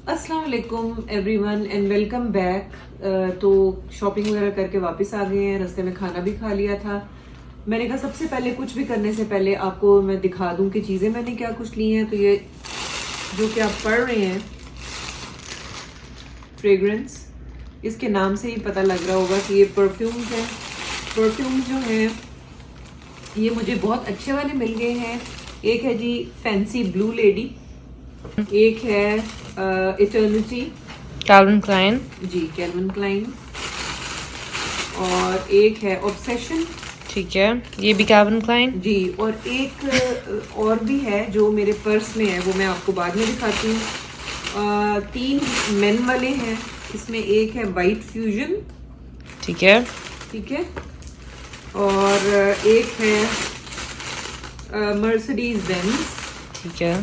अस्सलाम वालेकुम everyone and welcome back. तो शॉपिंग वगैरह करके वापस आ गए हैं। रास्ते में खाना भी खा लिया था। मैंने कहा सबसे पहले कुछ भी करने से पहले आपको मैं दिखा दूं कि चीज़ें मैंने क्या कुछ ली हैं। तो ये जो कि आप पढ़ रहे हैं फ्रेग्रेंस, इसके नाम से ही पता लग रहा होगा कि ये परफ्यूम्स हैं। परफ्यूम्स जो हैं ये मुझे बहुत अच्छे वाले मिल गए हैं। एक है जी फैंसी ब्लू लेडी, एक है इटर्निटी कैल्विन क्लाइन जी कैल्विन क्लाइन, और एक है ऑब्सेशन। ठीक है, ये भी कैल्विन क्लाइन जी, और एक और भी है जो मेरे पर्स में है, वो मैं आपको बाद में दिखाती हूँ। 3 मेन वाले हैं इसमें। एक है वाइट फ्यूजन, ठीक है, ठीक है, और एक है मर्सिडीज बेंज। ठीक है,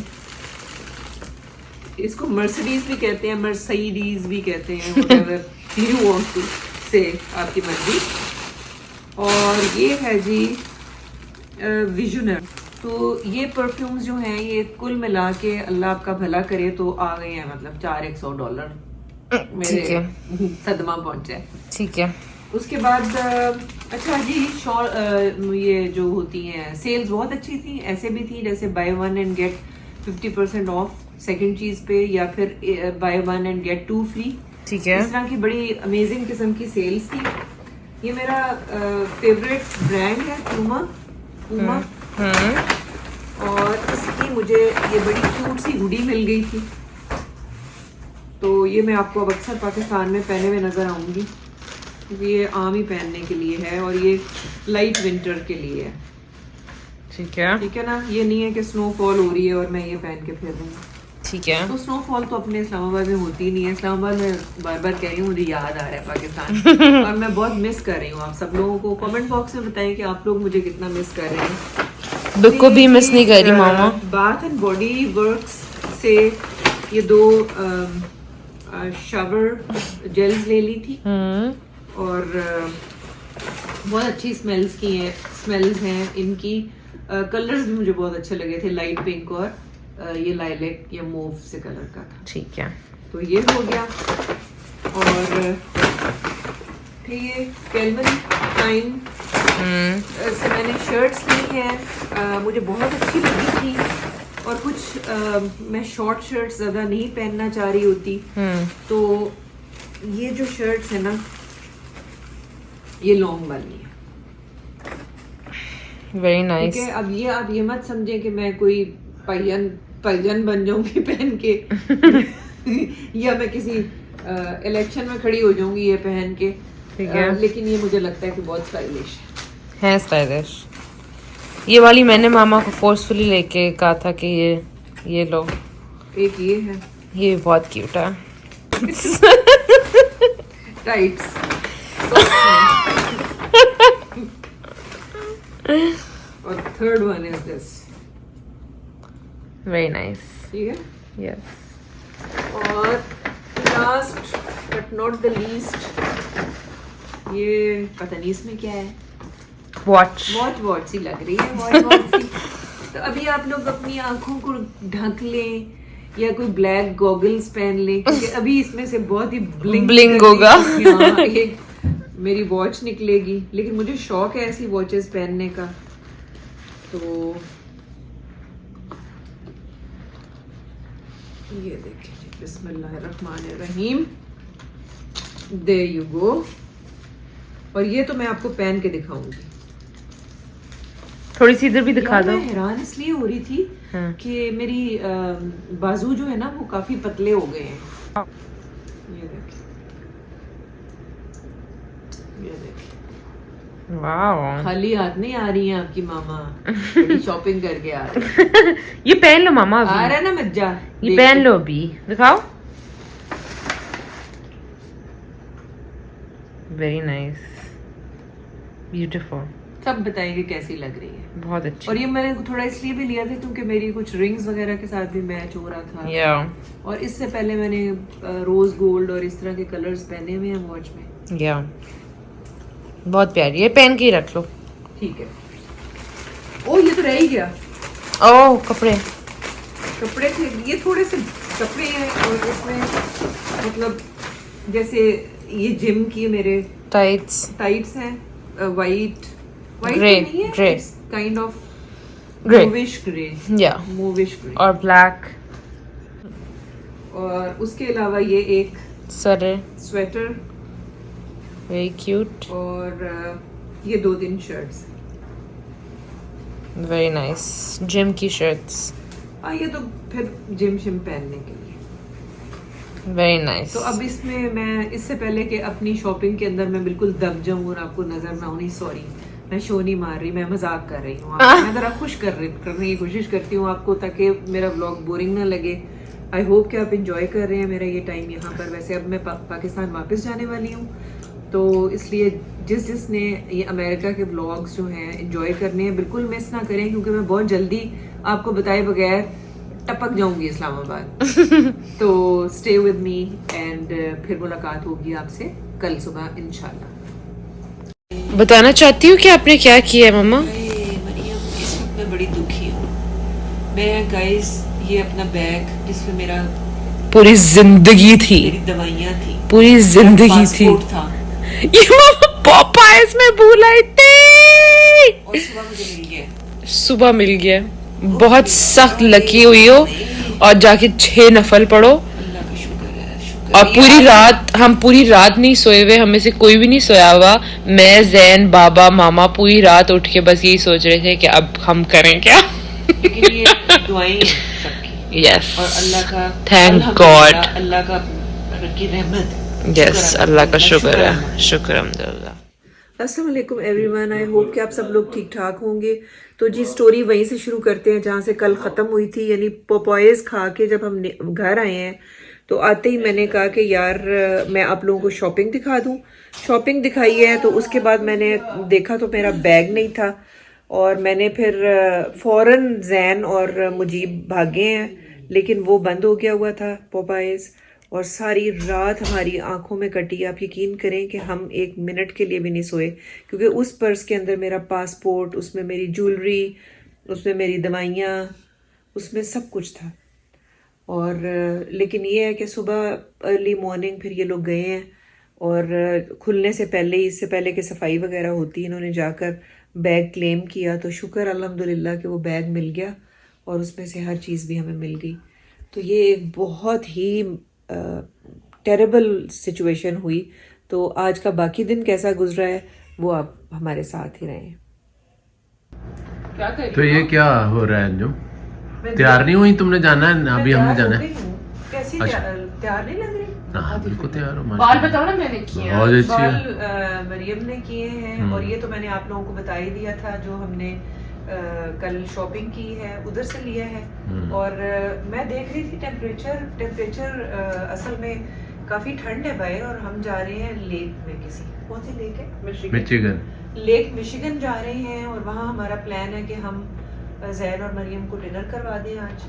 इसको मर्सिडीज भी कहते हैं, मर्सिडीज भी कहते हैं, whatever you want to say, आपकी मर्जी। और ये है जी विजनर। तो ये परफ्यूम्स जो हैं ये कुल मिला के अल्लाह आपका भला करे तो आ गए हैं, मतलब $400 मेरे सदमा पहुंचा है। ठीक है। उसके बाद अच्छा जी ये जो होती हैं सेल्स बहुत अच्छी थी। ऐसे भी थी जैसे buy 1 and get 50% off second चीज पे, या फिर बाय 1 एंड गेट 2 फ्री। ठीक है, इस तरह की बड़ी अमेजिंग किस्म की सेल्स थी। ये मेरा फेवरेट ब्रांड है पूमा। और इसकी मुझे ये बड़ी क्यूट सी हुडी मिल गई थी। तो ये मैं आपको अब अक्सर पाकिस्तान में पहने हुए नजर आऊंगी, क्योंकि ये आम ही पहनने के लिए है और ये लाइट विंटर के लिए है। ठीक है, ठीक है ना, ये नहीं है कि स्नोफॉल हो रही है और मैं ये पहन के फिर रही हूँ। ठीक है। तो स्नोफॉल तो अपने इस्लामाबाद में होती नहीं है। इस्लामाबाद में बार बार कह रही हूँ, मुझे याद आ रहा है पाकिस्तान और मैं बहुत मिस कर रही हूँ। आप सब लोगों को कमेंट बॉक्स में बताएं कि आप लोग मुझे कितना मिस कर रहे हैं। बिल्कुल भी मिस नहीं कर रही मामा। बाथ एंड बॉडी वर्क्स से ये 2 शावर जेल्स ले ली थी और बहुत अच्छी स्मेल्स हैं इनकी। कलर्स भी मुझे बहुत अच्छे लगे थे, लाइट पिंक और ये लाइलेक या मूव से कलर का था। ठीक है, तो ये हो गया। और फिर ये कैल्विन क्लाइन से मैंने शर्ट्स ली हैं, मुझे बहुत अच्छी लगी थी। और कुछ मैं शॉर्ट शर्ट्स ज़्यादा नहीं पहनना चाह रही होती, तो ये जो शर्ट्स है ना ये लॉन्ग वाली है। Very nice. ठीक है, अब ये आप ये मत समझे कि मैं कोई पहियन बन जाऊंगी पहन के या मैं किसी इलेक्शन में खड़ी हो जाऊंगी ये पहन के। ठीक है, लेकिन ये मुझे लगता है कि बहुत स्टाइलिश है स्टाइलिश। ये वाली मैंने मामा को फोर्सफुली लेके कहा था कि ये लो। एक ये है, ये बहुत क्यूट है। टाइट्स। और third one is this. Very nice. ठीक है, यस। और last but not the least, ये पता नहीं इसमें क्या है। वॉच सी लग रही है, वॉच सी। तो अभी आप लोग अपनी आंखों को ढक लें या कोई ब्लैक गॉगल्स पहन लें, क्योंकि अभी इसमें से बहुत ही ब्लिंग होगा। एक मेरी वॉच निकलेगी। लेकिन मुझे शौक है ऐसी वॉचेस पहनने का। तो ये देखिए जी, बिस्मिल्लाहिर्रहमानिर्रहीम, देयर यू गो। और ये तो मैं आपको पहन के दिखाऊंगी। थोड़ी सी इधर भी दिखा दो। मैं हैरान इसलिए हो रही थी कि मेरी बाजू जो है ना वो काफी पतले हो गए हैं। ये देखिए, ये देखिए, वाह। खाली हाथ नहीं आ रही है आपकी मामा, बड़ी शॉपिंग करके आ रही है। ये पहन लो मामा आ अभी। रहा है ना मज्जा, ये पहन लो अभी, दिखाओ। Very nice, beautiful. सब बताएंगे कैसी लग रही है। बहुत अच्छी। और ये मैंने थोड़ा इसलिए भी लिया था क्योंकि मेरी कुछ रिंग्स वगैरह के साथ भी मैच हो रहा था। या और इससे पहले मैंने रोज गोल्ड और इस तरह के कलर्स पहने हुए हैं वॉच में। या बहुत प्यारी है, पहन के ही रख लो। ठीक है। ओ ये तो रह ही गया। ओह कपड़े थे, ये थोड़े से कपड़े हैं और इसमें मतलब जैसे ये जिम की मेरे टाइट्स हैं वाइट Grey, नहीं है grey. Kind of Grey. Mauvish grey Yeah. Mauvish grey और ब्लैक और उसके अलावा ये एक sweater, स्वेटर very cute, और ये 2-3 शर्ट्स very nice. Gym की shirts, ये तो फिर जिम शिम पहनने के लिए। very nice. तो अब इसमें मैं इससे पहले कि अपनी शॉपिंग के अंदर मैं बिल्कुल दब जाऊं और आपको नजर ना आऊं, सॉरी मैं शो नहीं मार रही, मैं मजाक कर रही हूँ मैं जरा खुश करने की कोशिश करती हूँ आपको ताकि मेरा व्लॉग बोरिंग ना लगे। आई होप कि आप इंजॉय कर रहे हैं मेरा ये टाइम यहाँ पर। वैसे अब मैं पाकिस्तान वापस जाने वाली हूँ तो इसलिए जिसने ये अमेरिका के व्लॉग्स जो हैं इंजॉय करने हैं बिल्कुल मिस ना करें, क्योंकि मैं बहुत जल्दी आपको बताए बगैर टपक जाऊंगी इस्लामाबाद। तो स्टे विद मी एंड फिर मुलाकात होगी आपसे कल सुबह इंशाल्लाह। बताना चाहती हूँ कि आपने क्या किया है मम्मा? मरियम इस वक्त मैं बड़ी दुखी हूँ। मैं गाइस ये अपना बैग जिसमें मेरा पूरी जिंदगी थी, मेरी दवाइयाँ थी, पूरी जिंदगी थी, पासपोर्ट था ये मम्मा पॉपाइज में भूल आई थी और सुबह मुझे मिल गया। सुबह मिल गया। बहुत सख्त लकी हुई हो और जाके 6 नफल पढ़ो। अल्लाह का शुक्र है, शुक्र और है। पूरी रात हम पूरी रात नहीं सोए हुए, हमें से कोई भी नहीं सोया हुआ। मैं, जैन, बाबा, मामा पूरी रात उठ के बस यही सोच रहे थे कि अब हम करें क्या। लेकिन ये दुआएं हैं सबकी। यस, और अल्लाह का थैंक गॉड। अल्लाह का की रहमत। यस, अल्लाह का शुक्र है, शुक्र अल्हम्दुलिल्लाह। अस्सलाम वालेकुम एवरीवन, आई होप कि आप सब लोग ठीक ठाक होंगे। तो जी स्टोरी वहीं से शुरू करते हैं जहाँ से कल ख़त्म हुई थी, यानी पोपाइज खा के जब हम घर आए हैं तो आते ही मैंने कहा कि यार मैं आप लोगों को शॉपिंग दिखा दूँ। शॉपिंग दिखाई है तो उसके बाद मैंने देखा तो मेरा बैग नहीं था और मैंने फिर फ़ौरन जैन और मुजीब भागे हैं, लेकिन वो बंद हो गया हुआ था पोपाइज। और सारी रात हमारी आंखों में कटी। आप यकीन करें कि हम 1 मिनट के लिए भी नहीं सोए, क्योंकि उस पर्स के अंदर मेरा पासपोर्ट, उसमें मेरी ज्वेलरी, उसमें मेरी दवाइयाँ, उसमें सब कुछ था। और लेकिन ये है कि सुबह अर्ली मॉर्निंग फिर ये लोग गए हैं और खुलने से पहले ही, इससे पहले कि सफाई वगैरह होती, इन्होंने जाकर बैग क्लेम किया। तो शुक्र अल्हम्दुलिल्लाह कि वो बैग मिल गया और उसमें से हर चीज़ भी हमें मिल गई। तो ये एक बहुत ही टेरेबल सिचुएशन हुई। तो आज का बाकी दिन कैसा गुजरा है वो आप हमारे साथ ही रहें। क्या कर तो ये क्या हो रहा है अंजुम? तैयार नहीं हुई? तुमने जाना है अभी? हमने जाना है। कैसी अच्छा। तैयार नहीं लग रही? हाँ बिल्कुल तैयार हो। बाल बताओ ना मैंने किए। बहुत अच्छी बाल है। मरियम ने किए हैं और ये तो मैंने आप लोगों को बता ही दिया था, जो हमने कल शॉपिंग की है उधर से लिया है। और मैं देख रही थी टेम्परेचर असल में काफ़ी ठंड है बाहर और हम जा रहे हैं लेक में। किसी कौन सी लेक है? मिशिगन। लेक मिशिगन जा रहे हैं और वहाँ हमारा प्लान है कि हम जैन और मरियम को डिनर करवा दें आज,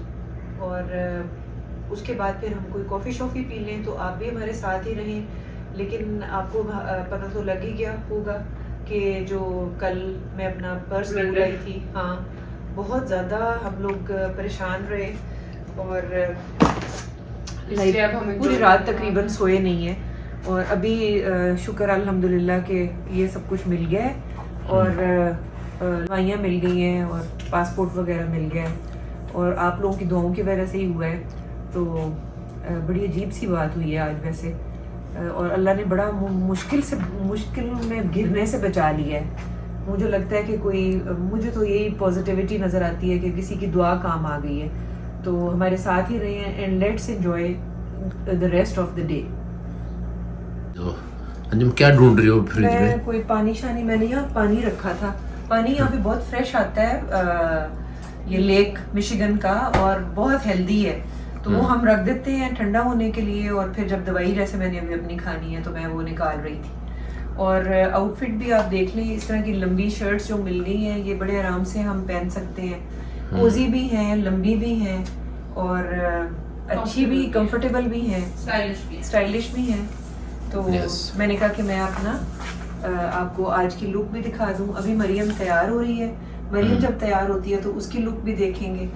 और उसके बाद फिर हम कोई कॉफ़ी शॉफ़ी पी लें। तो आप भी हमारे साथ ही रहें। लेकिन आपको पता तो लग ही गया होगा कि जो कल मैं अपना पर्स भूल आई थी, हाँ बहुत ज़्यादा हम लोग परेशान रहे और पूरी रात तकरीबन सोए नहीं है। और अभी शुक्र अल्हम्दुलिल्लाह कि ये सब कुछ मिल गया है और दवाइयाँ मिल गई हैं और पासपोर्ट वगैरह मिल गया है और आप लोगों की दुआओं की वजह से ही हुआ है। तो बड़ी अजीब सी बात हुई है आज वैसे, और अल्लाह ने बड़ा मुश्किल में गिरने से बचा लिया है। मुझे लगता है कि मुझे तो यही पॉजिटिविटी नज़र आती है कि किसी की दुआ काम आ गई है। तो हमारे साथ ही रहे and let's enjoy the rest of the day. Anjum क्या ढूंढ रही हो फ्रिज में? मैं कोई पानी शानी, मैंने यहाँ पानी रखा था। पानी यहाँ पे बहुत फ्रेश आता है ये लेक मिशिगन का और बहुत हेल्दी है। तो वो हम रख देते हैं ठंडा होने के लिए, और फिर जब दवाई जैसे मैंने अभी अपनी खानी है तो मैं वो निकाल रही थी। और आउटफिट भी आप देख लें, इस तरह की लंबी शर्ट्स जो मिल गई हैं ये बड़े आराम से हम पहन सकते हैं। कोजी भी हैं, लंबी भी हैं और अच्छी भी, कंफर्टेबल भी हैं, स्टाइलिश भी हैं। तो मैंने कहा कि मैं अपना आपको आज की लुक भी दिखा दूं। अभी मरियम तैयार हो रही है, मरियम जब तैयार होती है तो उसकी लुक भी देखेंगे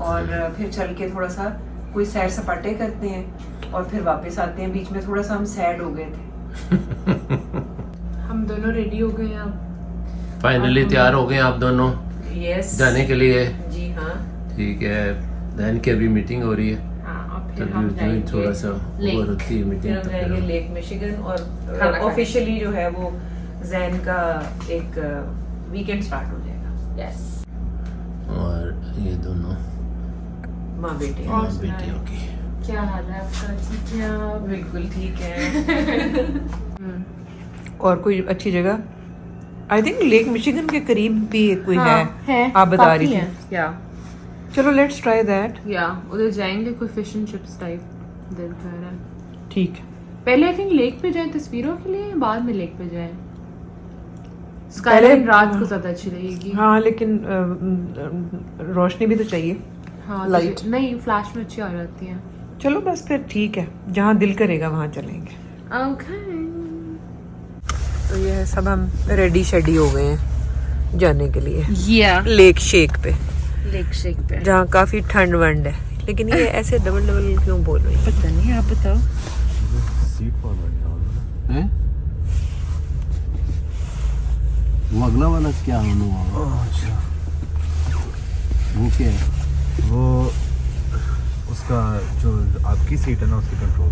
और फिर चल के थोड़ा सा कोई सैर सपाटे करते हैं और फिर वापस आते हैं। बीच में थोड़ा सा हम सैड हो गए थे। हम दोनों रेडी हो गए अब। फाइनली तैयार हो गए आप दोनों यस जाने के लिए। जी हाँ। ठीक है, बहन की अभी मीटिंग हो रही है, हाँ, अब फिर तभी हम जो जाएंगे थोड़ा सा लेक। ओवर होती है फिर मीटिंग। हम तो जाएंगे फिर लेक मिशिगन और खाना खाने। ऑफिशियली जो है वो जैन का एक वीकेंड स्टार्ट हो जाएगा। यस। और ये दोनों माँ बेटे और माँ सुनाएं। बेटियों की। क्या हाल है आपका? ठीक है आप? बिल्कुल ठीक है। और कोई अच्छी जगह आई थिंक लेक मिशिगन के करीब भी कोई है आप बता रही थी। या चलो लेट्स ट्राई दैट। उधर जाएंगे, कोई फिश एंड चिप्स टाइप दिल कर रहा है। ठीक है। पहले आई थिंक लेक पे जाए तस्वीरों के लिए, या बाद में लेक पे जाए? स्काईलाइन रात को ज्यादा अच्छी लगेगी। हाँ लेकिन रोशनी भी तो चाहिए। हाँ लाइट। नहीं, फ्लैश में अच्छी आ जाती है। चलो बस फिर ठीक है, जहाँ दिल करेगा वहाँ चलेंगे। ओके। तो ये है सब हम रेडी शेडी हो गए हैं जाने के लिए या लेक शेक पे, लेक शेक पे। जहाँ काफी ठंड वंड है। लेकिन ये ऐसे डबल डबल क्यों बोल रही है? पता नहीं, आप बताओ। सीट पर बैठा है वो अगला वाला क्या होना? अच्छा वो क्या है? वो उसका जो आपकी सीट है ना उसकी कंट्रोल